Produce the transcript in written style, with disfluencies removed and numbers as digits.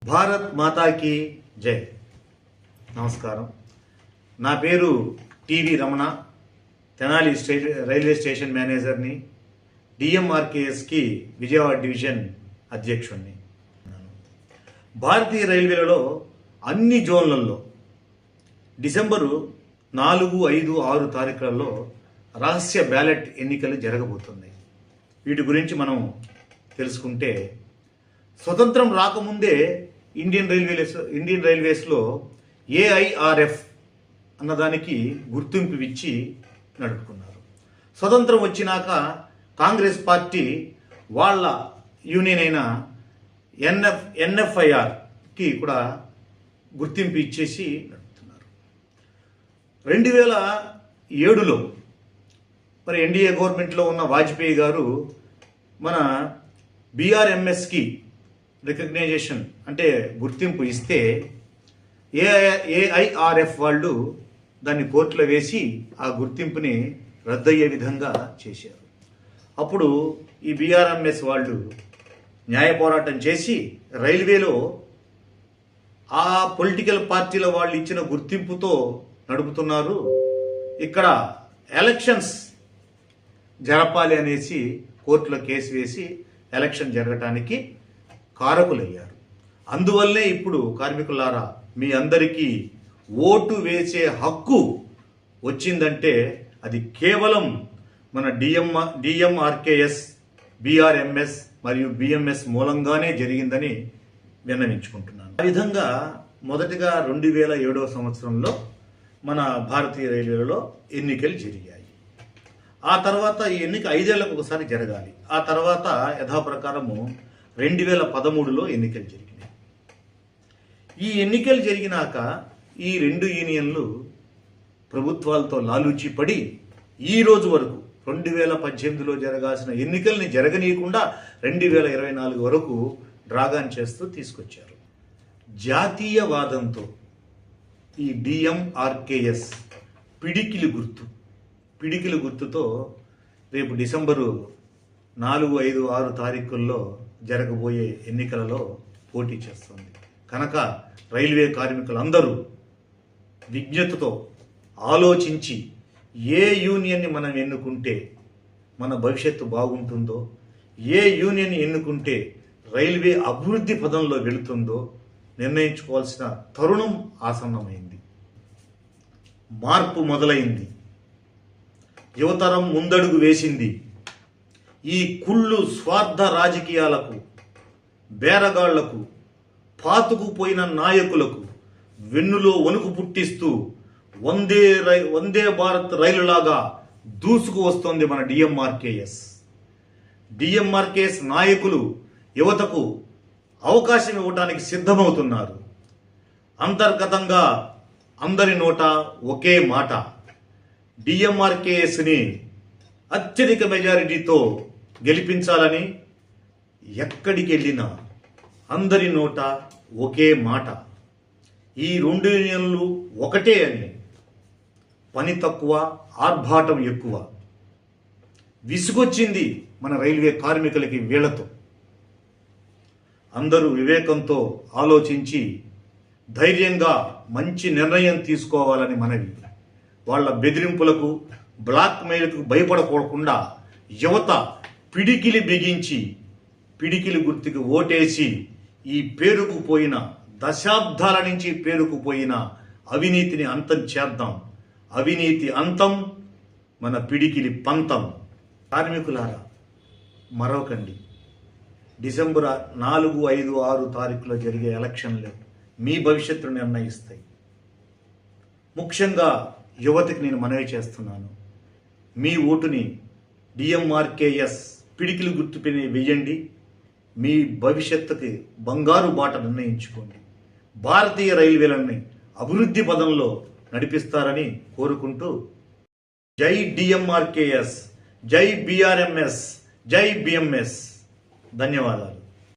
భారత్ మాతాకి జై. నమస్కారం. నా పేరు TV Ramana. Tenali railway station మేనేజర్ని, డిఎంఆర్కేఎస్కి విజయవాడ డివిజన్ అధ్యక్షుడిని. భారతీయ రైల్వేలలో అన్ని జోన్లలో డిసెంబరు 4, 5, 6 తారీఖులలో రహస్య బ్యాలెట్ ఎన్నికలు జరగబోతున్నాయి. వీటి గురించి మనం తెలుసుకుంటే, స్వతంత్రం రాకముందే ఇండియన్ రైల్వేస్లో ఏఐఆర్ఎఫ్ అన్నదానికి గుర్తింపు ఇచ్చి నడుపుకున్నారు. స్వతంత్రం వచ్చినాక కాంగ్రెస్ పార్టీ వాళ్ళ యూనియన్ అయిన ఎన్ఎఫ్ఐఆర్కి కూడా గుర్తింపు ఇచ్చేసి నడుపుతున్నారు. 2007లో మరి ఎన్డీఏ గవర్నమెంట్లో ఉన్న వాజ్పేయి గారు మన బీఆర్ఎంఎస్కి రికగ్నైజేషన్ అంటే గుర్తింపు ఇస్తే ఏఐఆర్ఎఫ్ వాళ్ళు దాన్ని కోర్టులో వేసి ఆ గుర్తింపుని రద్దయ్యే విధంగా చేశారు. అప్పుడు ఈ బీఆర్ఎంఎస్ వాళ్ళు న్యాయ పోరాటం చేసి రైల్వేలో ఆ పొలిటికల్ పార్టీల వాళ్ళు ఇచ్చిన గుర్తింపుతో నడుపుతున్నారు, ఇక్కడ ఎలక్షన్స్ జరపాలి అనేసి కోర్టులో కేసు వేసి ఎలక్షన్ జరగటానికి కారకులయ్యారు. అందువల్లే ఇప్పుడు కార్మికులారా, మీ అందరికీ ఓటు వేసే హక్కు వచ్చిందంటే అది కేవలం మన డిఎంఆర్కేఎస్, బీఆర్ఎంఎస్ మరియు బిఎంఎస్ మూలంగానే జరిగిందని విన్నవించుకుంటున్నాను. ఆ విధంగా మొదటిగా 2007వ సంవత్సరంలో మన భారతీయ రైల్వేలలో ఎన్నికలు జరిగాయి. ఆ తర్వాత ఈ ఎన్నిక 5 ఏళ్లకు ఒకసారి జరగాలి. ఆ తర్వాత యథాప్రకారము 2013లో ఎన్నికలు జరిగినాయి. ఈ ఎన్నికలు జరిగినాక ఈ 2 యూనియన్లు ప్రభుత్వాలతో లాలూచి పడి ఈ రోజు వరకు 2018లో జరగాల్సిన ఎన్నికల్ని జరగనీయకుండా 2024 వరకు డ్రాగాన్ చేస్తూ తీసుకొచ్చారు. జాతీయవాదంతో ఈ డిఎంఆర్కేఎస్ పిడికిలి గుర్తుతో రేపు డిసెంబరు 4, 5, 6 తారీఖుల్లో జరగబోయే ఎన్నికలలో పోటీ చేస్తుంది. కనుక రైల్వే కార్మికులందరూ విజ్ఞతతో ఆలోచించి ఏ యూనియన్ని మనం ఎన్నుకుంటే మన భవిష్యత్తు బాగుంటుందో, ఏ యూనియన్ ఎన్నుకుంటే రైల్వే అభివృద్ధి పదంలో వెళుతుందో నిర్ణయించుకోవాల్సిన తరుణం ఆసన్నమైంది. మార్పు మొదలైంది. యువతరం ముందడుగు వేసింది. ఈ కుళ్ళు స్వార్థ రాజకీయాలకు, బేరగాళ్లకు, పాతుకుపోయిన నాయకులకు వెన్నులో వణుకు పుట్టిస్తూ వందే భారత్ రైలులాగా దూసుకు వస్తోంది మన డిఎంఆర్కేఎస్ నాయకులు యువతకు అవకాశం ఇవ్వడానికి సిద్ధమవుతున్నారు. అంతర్గతంగా అందరి నోట ఒకే మాట, డిఎంఆర్కేఎస్ని అత్యధిక మెజారిటీతో గెలిపించాలని ఎక్కడికి వెళ్ళినా అందరి నోట ఒకే మాట, ఈ 2 యూనియన్లు ఒకటే అని. పని తక్కువ, ఆర్భాటం ఎక్కువ. విసుగొచ్చింది మన రైల్వే కార్మికులకి వీళ్లతో. అందరూ వివేకంతో ఆలోచించి ధైర్యంగా మంచి నిర్ణయం తీసుకోవాలని మనవి. వాళ్ళ బెదిరింపులకు, బ్లాక్ మెయిల్కు భయపడకోకుండా యువత పిడికిలి బిగించి పిడికిలి గుర్తుకు ఓటేసి ఈ పేరుకుపోయిన, దశాబ్దాల నుంచి పేరుకుపోయిన అవినీతిని అంతం చేద్దాం. అవినీతి అంతం, మన పిడికిలి పంతం. కార్మికులారా, మరొకండి. డిసెంబర్ 4, 5, 6 తారీఖులో జరిగే ఎలక్షన్లు మీ భవిష్యత్తును నిర్ణయిస్తాయి. ముఖ్యంగా యువతకి నేను మనవి చేస్తున్నాను, మీ ఓటుని డిఎంఆర్కేఎస్ పిడికిలి గుర్తుపైన వేయండి. మీ భవిష్యత్తుకి బంగారు బాట నిర్ణయించుకోండి. భారతీయ రైల్వేలని అభివృద్ధి పదంలో నడిపిస్తారని కోరుకుంటూ, జై డిఎంఆర్కేఎస్, జై బీఆర్ఎంఎస్, జై బిఎంఎస్. ధన్యవాదాలు.